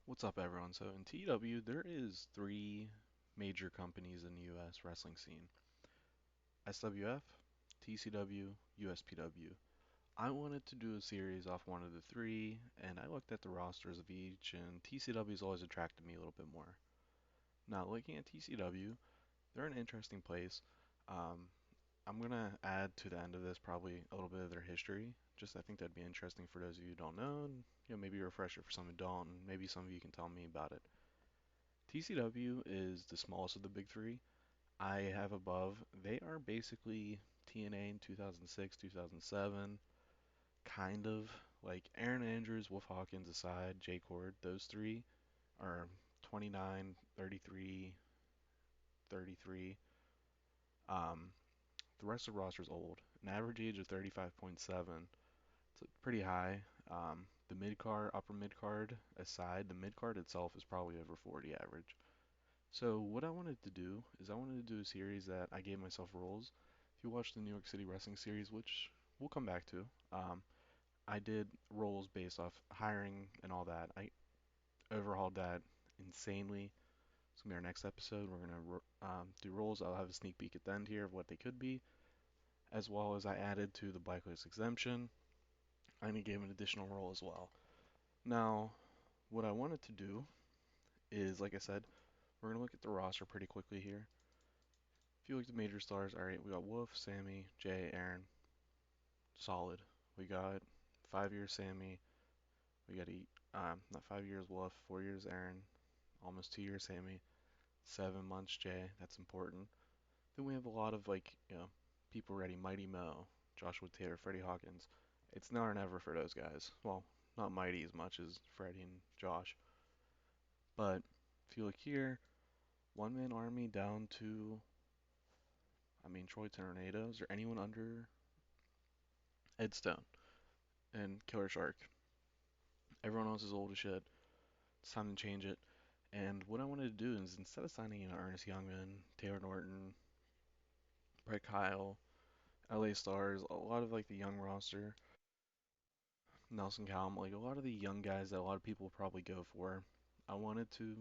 What's up, everyone? So in TEW, there is three major companies in the U.S. wrestling scene: SWF, TCW, USPW. I wanted to do a series off one of the three, and I looked at the rosters of each, and TCW's always attracted me a little bit more. Now, looking at TCW, they're an interesting place. Um, I'm gonna add to the end of this probably a little bit of their history. Just I think that'd be interesting for those of you who don't know, and maybe a refresher for some who don't, and maybe some of you can tell me about it. TCW is the smallest of the big three. I have above, they are basically TNA in 2006, 2007, kind of. Like Aaron Andrews, Wolf Hawkins aside, Jay Cord, those three are 29, 33, 33. Um, the rest of the roster is old. An average age of 35.7. It's pretty high. The mid card, upper mid card aside, the mid card itself is probably over 40 average. So what I wanted to do is I wanted to do a series that I gave myself roles. If you watch the New York City Wrestling series, which we'll come back to, I did roles based off hiring and all that. I overhauled that insanely. It's gonna be our next episode. We're gonna do roles. I'll have a sneak peek at the end here of what they could be, as well as I added to the Blacklist exemption. I gave an additional role as well. Now, what I wanted to do is, like I said, we're gonna look at the roster pretty quickly here. If you look at the major stars, all right, we got Wolf, Sammy, Jay, Aaron, solid. We got 5 years Sammy. We got not 5 years Wolf, 4 years Aaron, almost 2 years Sammy, 7 months Jay. That's important. Then we have a lot of people ready. Mighty Mo, Joshua Taylor, Freddie Hawkins. It's now or never for those guys. Well, not Mighty as much as Freddie and Josh. But if you look here, one man army down to, Troy Tornadoes or anyone under Ed Stone and Killer Shark. Everyone else is old as shit. It's time to change it. And what I wanted to do is instead of signing Ernest Youngman, Taylor Norton, Brett Kyle, LA Stars, a lot of the young roster, Nelson Calm, like a lot of the young guys that a lot of people probably go for, I wanted to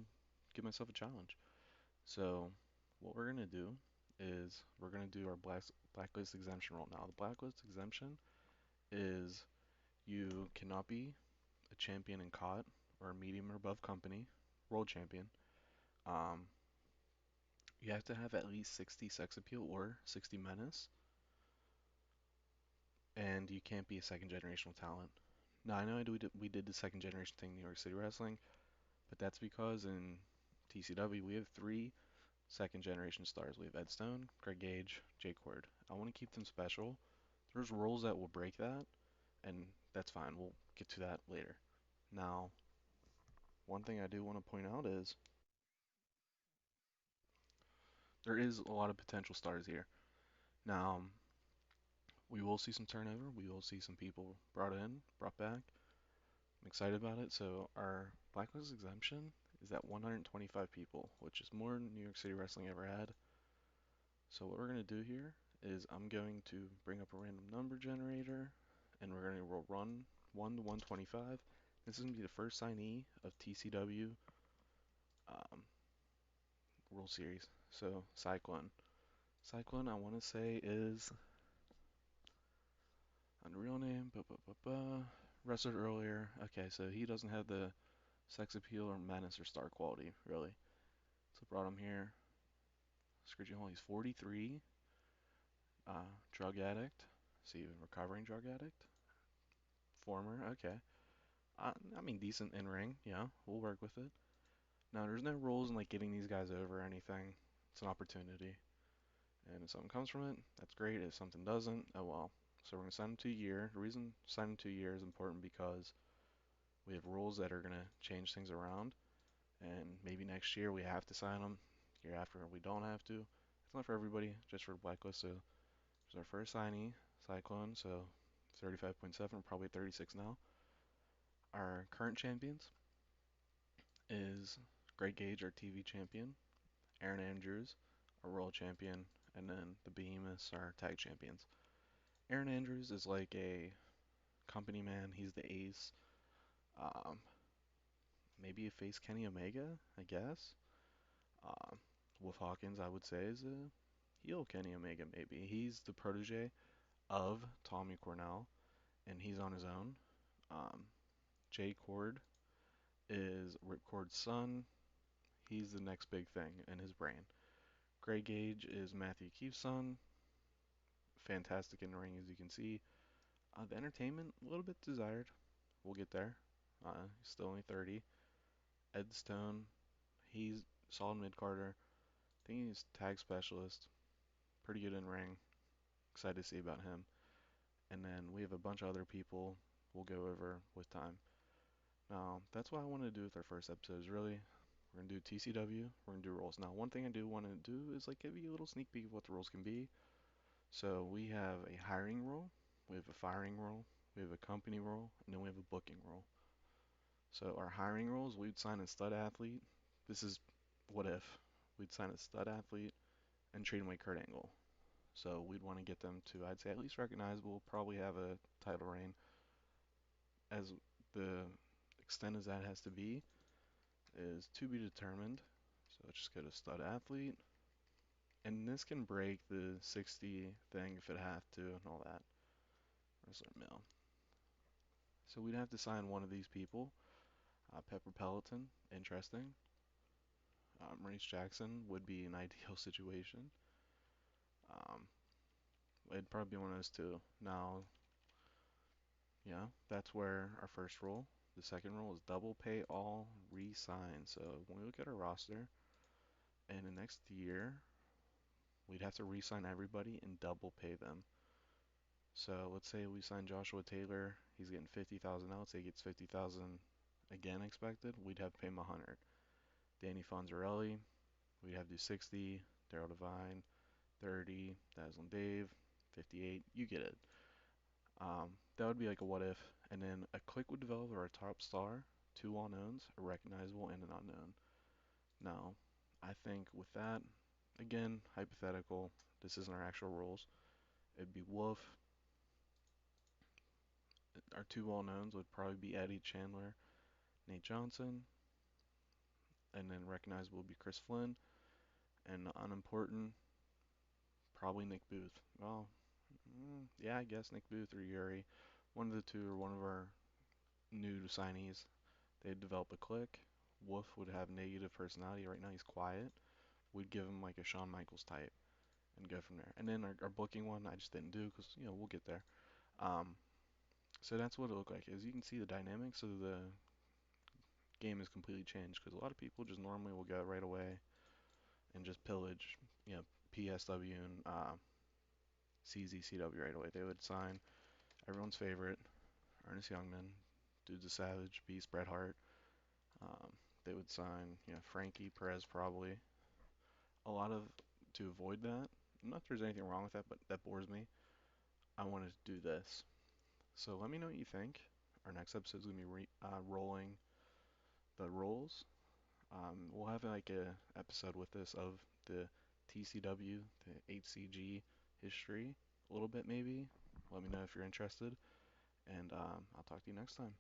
give myself a challenge. So what we're gonna do is we're gonna do our blacklist exemption role now. The blacklist exemption is you cannot be a champion in COT or a medium or above company, world champion. Um, you have to have at least 60 sex appeal or 60 menace, and you can't be a second generational talent. Now I know we did the second generation thing in New York City Wrestling, but that's because in TCW we have three second generation stars. We have Ed Stone, Greg Gage, Jake Ward. I want to keep them special. There's rules that will break that, and that's fine. We'll get to that later. Now, one thing I do want to point out is there is a lot of potential stars here. Now, we will see some turnover. We will see some people brought in, brought back. I'm excited about it. So our blacklist exemption is at 125 people, which is more than New York City Wrestling ever had. So what we're going to do here is I'm going to bring up a random number generator, and we're going to run 1 to 125. This is going to be the first signee of TCW um, World Series. So Cyclone. Cyclone, I want to say is Unreal name. Wrestled earlier. Okay, so he doesn't have the sex appeal or menace or star quality, really. So brought him here. Screeching Hall, he's 43. Drug addict. See, recovering drug addict. Former, okay. Decent in ring. Yeah, we'll work with it. Now, there's no rules in getting these guys over or anything. It's an opportunity. And if something comes from it, that's great. If something doesn't, oh well. So we're gonna sign them to a year. The reason signing 2 year is important because we have rules that are gonna change things around, and maybe next year we have to sign them. Year after we don't have to. It's not for everybody, just for the blacklist. So there's our first signee, Cyclone. So 35.7, probably 36 now. Our current champions is Greg Gage, our TV champion, Aaron Andrews, our world champion, and then the Behemoths, our tag champions. Aaron Andrews is like a company man. He's the ace. Um, maybe face Kenny Omega, I guess. Um, Wolf Hawkins, I would say, is a heel Kenny Omega, maybe. He's the protege of Tommy Cornell, and he's on his own. Um, Jay Cord is Ripcord's son. He's the next big thing in his brain. Grey Gage is Matthew Keefe's son. Fantastic in the ring, as you can see. The entertainment, a little bit desired. We'll get there. He's still only 30. Ed Stone, he's solid mid-carder. I think he's tag specialist. Pretty good in ring. Excited to see about him. And then we have a bunch of other people we'll go over with time. Now, that's what I want to do with our first episode is really, we're going to do TCW, we're going to do roles. Now, one thing I do want to do is like give you a little sneak peek of what the roles can be. So we have a hiring role, we have a firing role, we have a company role, and then we have a booking role. So our hiring roles, we'd sign a stud athlete. This is what if. We'd sign a stud athlete and treat him like Kurt Angle. So we'd want to get them to, I'd say, at least recognizable, probably have a title reign. As the extent as that has to be is to be determined. So let's just go to stud athlete. And this can break the 60 thing if it have to and all that. Wrestler male. So we'd have to sign one of these people. Pepper Pelleton, interesting. Maurice Jackson would be an ideal situation. Um, it'd probably be one of those two. Now, yeah, that's where our first role. The second role is double pay all re-sign. So when we look at our roster, in the next year, we'd have to re-sign everybody and double pay them. So let's say we sign Joshua Taylor, he's getting 50,000 now. Let's say he gets 50,000 again expected. We'd have to pay him 100. Danny Fonzarelli, we'd have to do 60. Daryl Devine, 30. Dazzling Dave, 58. You get it. That would be like a what if, and then a clique would develop our top star, two well-knowns, a recognizable, and an unknown. Now, I think with that, again, hypothetical, this isn't our actual rules. It'd be Wolf. Our two well-knowns would probably be Eddie Chandler, Nate Johnson, and then recognizable would be Chris Flynn, and unimportant, probably Nick Booth. Well, yeah, I guess Nick Booth or Yuri. One of the two, or one of our new signees. They'd develop a clique. Wolf would have negative personality. Right now he's quiet. We'd give him like a Shawn Michaels type and go from there. And then our booking one I just didn't do because we'll get there. Um, so that's what it looked like. As you can see, the dynamics of the game has completely changed because a lot of people just normally will go right away and just pillage, PSW and CZCW right away. They would sign everyone's favorite, Ernest Youngman, Dude's a Savage, Beast, Bret Hart. Um, they would sign, Frankie Perez probably. A lot of to avoid that. Not that there's anything wrong with that, but that bores me. I wanted to do this. So let me know what you think. Our next episode is gonna be rolling the rolls. We'll have like a episode with this of the TCW, the HCG history, a little bit maybe. Let me know if you're interested, and I'll talk to you next time.